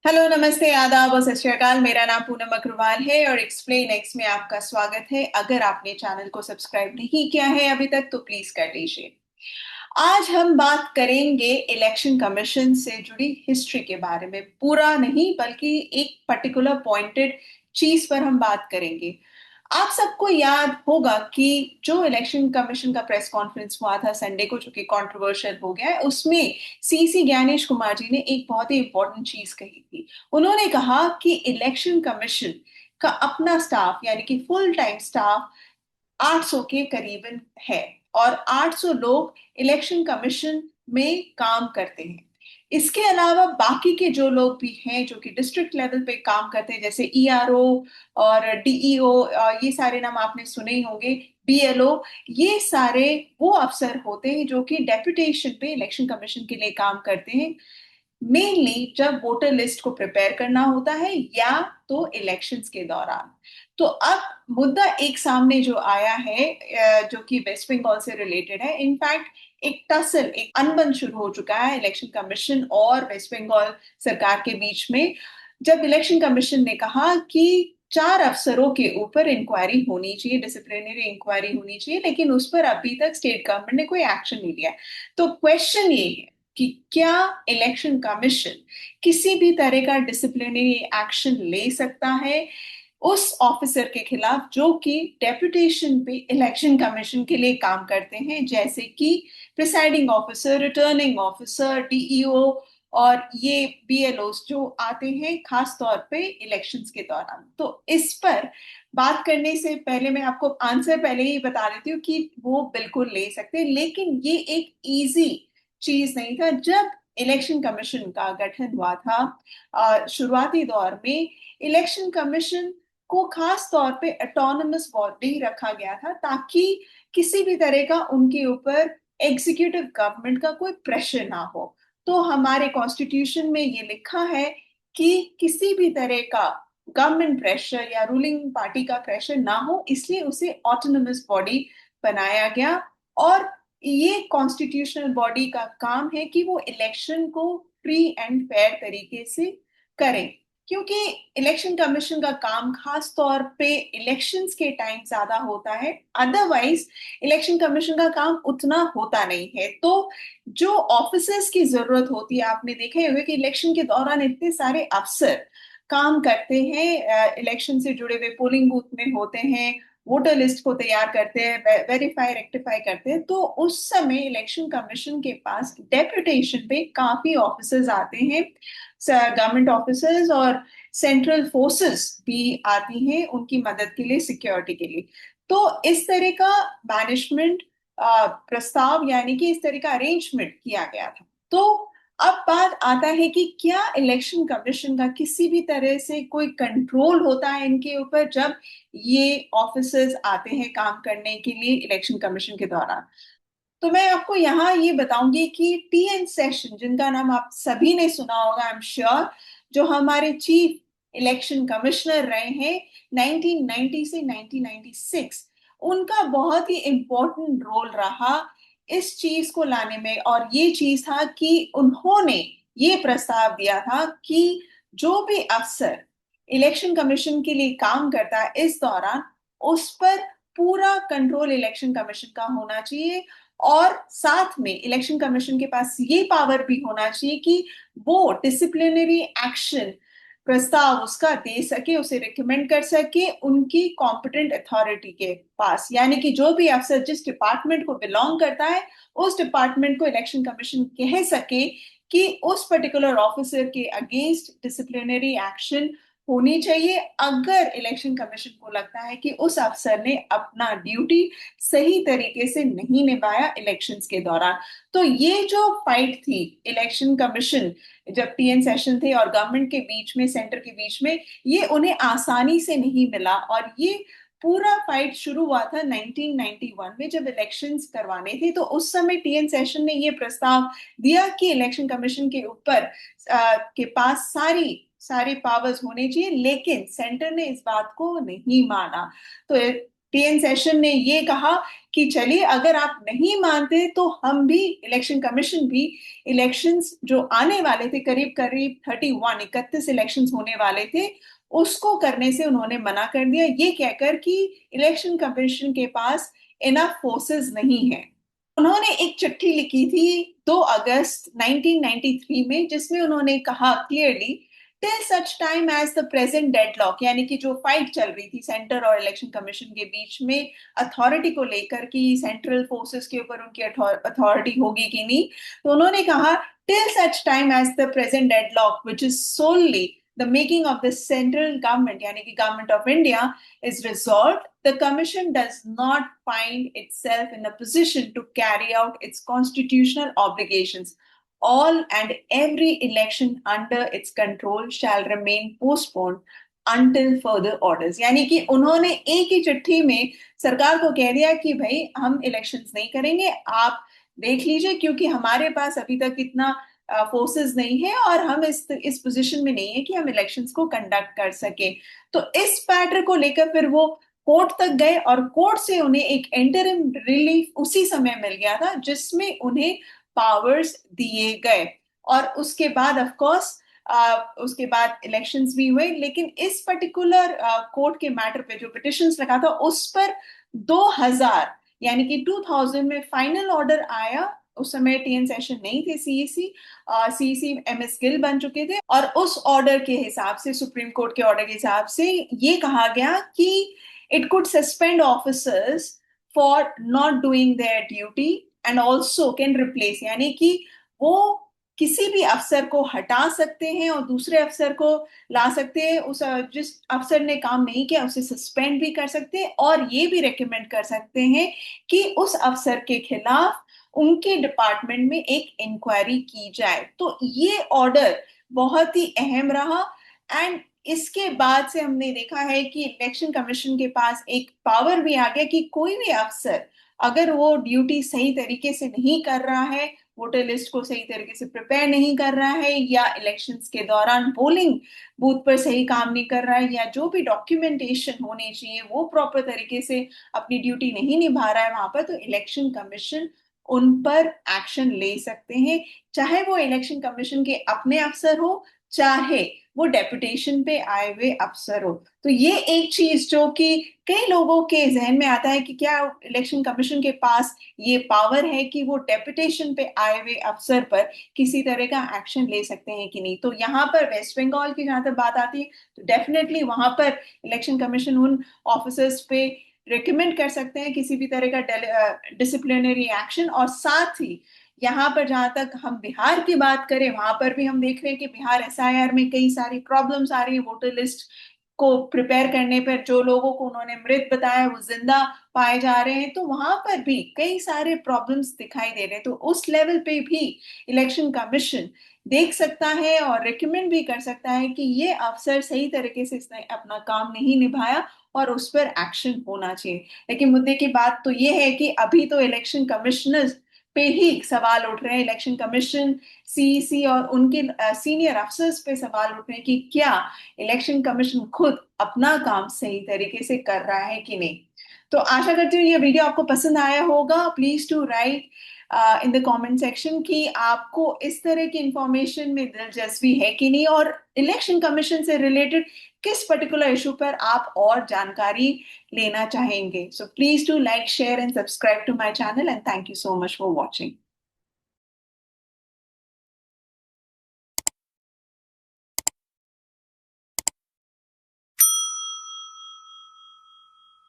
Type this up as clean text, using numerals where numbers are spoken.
Hello, नमस्ते, आदाब और सत श्री अकाल। मेरा नाम पूनम अग्रवाल है और एक्सप्लेन एक्स में आपका स्वागत है। अगर आपने चैनल को सब्सक्राइब नहीं किया है अभी तक तो प्लीज कर लीजिए। आज हम बात करेंगे इलेक्शन कमीशन से जुड़ी हिस्ट्री के बारे में। पूरा नहीं बल्कि एक पर्टिकुलर पॉइंटेड चीज पर हम बात करेंगे। आप सबको याद होगा कि जो इलेक्शन कमीशन का प्रेस कॉन्फ्रेंस हुआ था संडे को, जो कि कंट्रोवर्शियल हो गया है, उसमें सीसी ज्ञानेश कुमार जी ने एक बहुत ही इंपॉर्टेंट चीज कही थी। उन्होंने कहा कि इलेक्शन कमीशन का अपना स्टाफ यानी कि फुल टाइम स्टाफ 800 के करीबन है और 800 लोग इलेक्शन कमीशन में काम करते हैं। इसके अलावा बाकी के जो लोग भी हैं जो कि डिस्ट्रिक्ट लेवल पे काम करते हैं, जैसे ईआरओ और डीईओ, ये सारे नाम आपने सुने ही होंगे, बीएलओ, ये सारे वो अफसर होते हैं जो कि डेपुटेशन पे इलेक्शन कमीशन के लिए काम करते हैं। मेनली जब वोटर लिस्ट को प्रिपेयर करना होता है या तो इलेक्शंस के दौरान। तो अब मुद्दा एक सामने जो आया है, जो कि वेस्ट बंगाल से रिलेटेड है। इनफैक्ट एक टसल, एक अनबन शुरू हो चुका है इलेक्शन कमीशन और वेस्ट बंगाल सरकार के बीच में, जब इलेक्शन कमीशन ने कहा कि 4 अफसरों के ऊपर इंक्वायरी होनी चाहिए, डिसिप्लिनरी इंक्वायरी होनी चाहिए, लेकिन उस पर अभी तक स्टेट गवर्नमेंट ने कोई एक्शन नहीं लिया है। तो क्वेश्चन ये है कि क्या इलेक्शन कमीशन किसी भी तरह का डिसिप्लिनरी एक्शन ले सकता है उस ऑफिसर के खिलाफ जो कि डेपुटेशन पे इलेक्शन कमीशन के लिए काम करते हैं, जैसे कि presiding officer, returning officer, DEO और ये बीएलओस जो आते हैं खास तौर पे इलेक्शंस के दौरान। तो इस पर बात करने से पहले मैं आपको आंसर पहले ही बता देती हूँ कि वो बिल्कुल ले सकते हैं, लेकिन ये एक इजी चीज नहीं था। जब इलेक्शन कमीशन का गठन हुआ था शुरुआती दौर में, इलेक्शन कमीशन को खास तौर पे ऑटोनमस बॉडी रखा गया था ताकि किसी भी तरह का उनके ऊपर एग्जीक्यूटिव गवर्नमेंट का कोई प्रेशर ना हो। तो हमारे कॉन्स्टिट्यूशन में ये लिखा है कि किसी भी तरह का गवर्नमेंट प्रेशर या रूलिंग पार्टी का प्रेशर ना हो, इसलिए उसे ऑटोनमस बॉडी बनाया गया। और ये कॉन्स्टिट्यूशनल बॉडी का काम है कि वो इलेक्शन को फ्री एंड फेयर तरीके से करे, क्योंकि इलेक्शन कमीशन का काम खास तौर पे इलेक्शंस के टाइम ज्यादा होता है। अदरवाइज इलेक्शन कमीशन का काम उतना होता नहीं है। तो जो ऑफिसर्स की जरूरत होती है, आपने देखा होगा कि इलेक्शन के दौरान इतने सारे अफसर काम करते हैं, इलेक्शन से जुड़े हुए पोलिंग बूथ में होते हैं, वोटर लिस्ट को तैयार करते हैं, वेरीफाई रेक्टिफाई करते हैं। तो उस समय इलेक्शन कमीशन के पास डेप्यूटेशन पे काफी ऑफिसर्स आते हैं, गवर्नमेंट ऑफिसर्स, और सेंट्रल फोर्सेस भी आती हैं उनकी मदद के लिए, सिक्योरिटी के लिए। तो इस तरह का मैनेजमेंट प्रस्ताव यानी कि इस तरह का अरेंजमेंट किया गया था। तो अब बात आता है कि क्या इलेक्शन कमीशन का किसी भी तरह से कोई कंट्रोल होता है इनके ऊपर जब ये ऑफिसर्स आते हैं काम करने के लिए इलेक्शन कमीशन के दौरान। तो मैं आपको यहाँ ये बताऊंगी कि टीएन सेशन, जिनका नाम आप सभी ने सुना होगा, आई एम श्योर, जो हमारे चीफ इलेक्शन कमिश्नर रहे हैं 1990 से 1996, उनका बहुत ही इंपॉर्टेंट रोल रहा इस चीज को लाने में। और ये चीज था कि उन्होंने ये प्रस्ताव दिया था कि जो भी अफसर इलेक्शन कमीशन के लिए काम करता है इस दौरान, उस पर पूरा कंट्रोल इलेक्शन कमीशन का होना चाहिए। और साथ में इलेक्शन कमीशन के पास ये पावर भी होना चाहिए कि वो डिसिप्लिनरी एक्शन प्रस्ताव उसका दे सके, उसे रिकमेंड कर सके उनकी कॉम्पिटेंट अथॉरिटी के पास। यानी कि जो भी अफसर जिस डिपार्टमेंट को बिलोंग करता है, उस डिपार्टमेंट को इलेक्शन कमीशन कह सके कि उस पर्टिकुलर ऑफिसर के अगेंस्ट डिसिप्लिनरी एक्शन होनी चाहिए, अगर इलेक्शन कमीशन को लगता है कि उस अफसर ने अपना ड्यूटी सही तरीके से नहीं निभाया इलेक्शंस के दौरान। तो ये जो फाइट थी इलेक्शन कमीशन, जब टीएन सेशन थे और गवर्नमेंट के बीच में, सेंटर के बीच में, ये उन्हें आसानी से नहीं मिला। और ये पूरा फाइट शुरू हुआ था 1991 में, जब इलेक्शंस करवाने थे। तो उस समय टीएन सेशन ने ये प्रस्ताव दिया कि इलेक्शन कमीशन के ऊपर के पास सारी सारे पावर्स होने चाहिए, लेकिन सेंटर ने इस बात को नहीं माना। तो टीएन सेशन ने ये कहा कि चलिए अगर आप नहीं मानते तो हम भी, इलेक्शन कमीशन भी, इलेक्शंस जो आने वाले थे, करीब करीब 31 इलेक्शंस होने वाले थे, उसको करने से उन्होंने मना कर दिया, ये कहकर कि इलेक्शन कमीशन के पास इनफ फोर्सेस नहीं है। उन्होंने एक चिट्ठी लिखी थी 2 अगस्त 1993 में, जिसमें उन्होंने कहा clearly, till such time as the present deadlock, यानी कि जो फाइट चल रही थी सेंटर और इलेक्शन कमीशन के बीच में अथॉरिटी को लेकर, कि सेंट्रल फोर्सेस के ऊपर उनकी अथॉरिटी होगी कि नहीं, तो उन्होंने कहा till such time as the present deadlock which is solely the making of the central government, yani ki government of India, is resolved, the commission does not find itself in a position to carry out its constitutional obligations. All and every election under its control shall remain postponed until further orders. यानी कि उन्होंने एक ही चिट्ठी में सरकार को कह दिया कि भाई हम इलेक्शंस नहीं करेंगे, आप देख लीजिए, क्योंकि हमारे पास अभी तक इतना फोर्सेस नहीं है और हम इस पोजीशन में नहीं है कि हम इलेक्शंस को कंडक्ट कर सके। तो इस मैटर को लेकर फिर वो कोर्ट तक गए और कोर्ट से उन्हें एक इंटरिम रिलीफ उसी समय मिल गया था, जिसमें उन्हें पावर्स दिए गए। और उसके बाद ऑफ कोर्स उसके बाद इलेक्शंस भी हुए, लेकिन इस पर्टिकुलर कोर्ट के मैटर पे जो पिटिशंस लगा था उस पर 2000 यानी कि 2000 में फाइनल ऑर्डर आया। उस समय टीएन सेशन नहीं थे, सीईसी एमएस गिल बन चुके थे, और उस ऑर्डर के हिसाब से, सुप्रीम कोर्ट के ऑर्डर के हिसाब से ये कहा गया कि it could suspend officers for not doing there duty and also can replace, यानी कि वो किसी भी अफसर को हटा सकते हैं और दूसरे अफसर को ला सकते हैं, उस जिस अफसर ने काम नहीं किया उसे सस्पेंड भी कर सकते हैं, और ये भी रेकमेंड कर सकते हैं कि उस अफसर के खिलाफ उनके डिपार्टमेंट में एक इंक्वायरी की जाए। तो ये ऑर्डर बहुत ही अहम रहा। एंड इसके बाद से हमने देखा है कि इलेक्शन कमीशन के पास एक पावर भी आ गया कि कोई भी अफसर अगर वो ड्यूटी सही तरीके से नहीं कर रहा है, वोटर लिस्ट को सही तरीके से प्रिपेयर नहीं कर रहा है, या इलेक्शंस के दौरान पोलिंग बूथ पर सही काम नहीं कर रहा है, या जो भी डॉक्यूमेंटेशन होनी चाहिए वो प्रॉपर तरीके से अपनी ड्यूटी नहीं निभा रहा है वहां पर, तो इलेक्शन कमीशन उन पर एक्शन ले सकते हैं, चाहे वो इलेक्शन कमीशन के अपने अफसर हो, चाहे वो डेपुटेशन पे आए हुए अफसर हो। तो ये एक चीज जो कि कई लोगों के जहन में आता है कि क्या इलेक्शन कमीशन के पास ये पावर है कि वो डेपुटेशन पे आए हुए अफसर पर किसी तरह का एक्शन ले सकते हैं कि नहीं। तो यहाँ पर वेस्ट बंगाल की जहां तक बात आती है, तो डेफिनेटली वहां पर इलेक्शन कमीशन उन ऑफिसर्स पे रिकमेंड कर सकते हैं किसी भी तरह का डिसिप्लिनरी एक्शन। और साथ ही यहाँ पर जहां तक हम बिहार की बात करें, वहां पर भी हम देख रहे हैं कि बिहार एसआईआर में कई सारी प्रॉब्लम्स आ रही है, वोटर लिस्ट को प्रिपेयर करने पर जो लोगों को उन्होंने मृत बताया वो जिंदा पाए जा रहे हैं, तो वहां पर भी कई सारे प्रॉब्लम्स दिखाई दे रहे हैं। तो उस लेवल पे भी इलेक्शन कमीशन देख सकता है और रिकमेंड भी कर सकता है कि ये अफसर सही तरीके से इसने अपना काम नहीं निभाया और उस पर एक्शन होना चाहिए। लेकिन मुद्दे की बात तो ये है कि अभी तो इलेक्शन कमिश्नर्स पे ही सवाल उठ रहे हैं, इलेक्शन कमीशन, सीईसी और उनके सीनियर अफसर्स पे सवाल उठ रहे हैं कि क्या इलेक्शन कमीशन खुद अपना काम सही तरीके से कर रहा है कि नहीं। तो आशा करती हूँ ये वीडियो आपको पसंद आया होगा। Please to write in the comment section कि आपको इस तरह की इंफॉर्मेशन में दिलचस्पी है कि नहीं, और इलेक्शन कमीशन से रिलेटेड किस पर्टिकुलर इशू पर आप और जानकारी लेना चाहेंगे। So please do like, share and subscribe to my channel, and thank you so much for watching.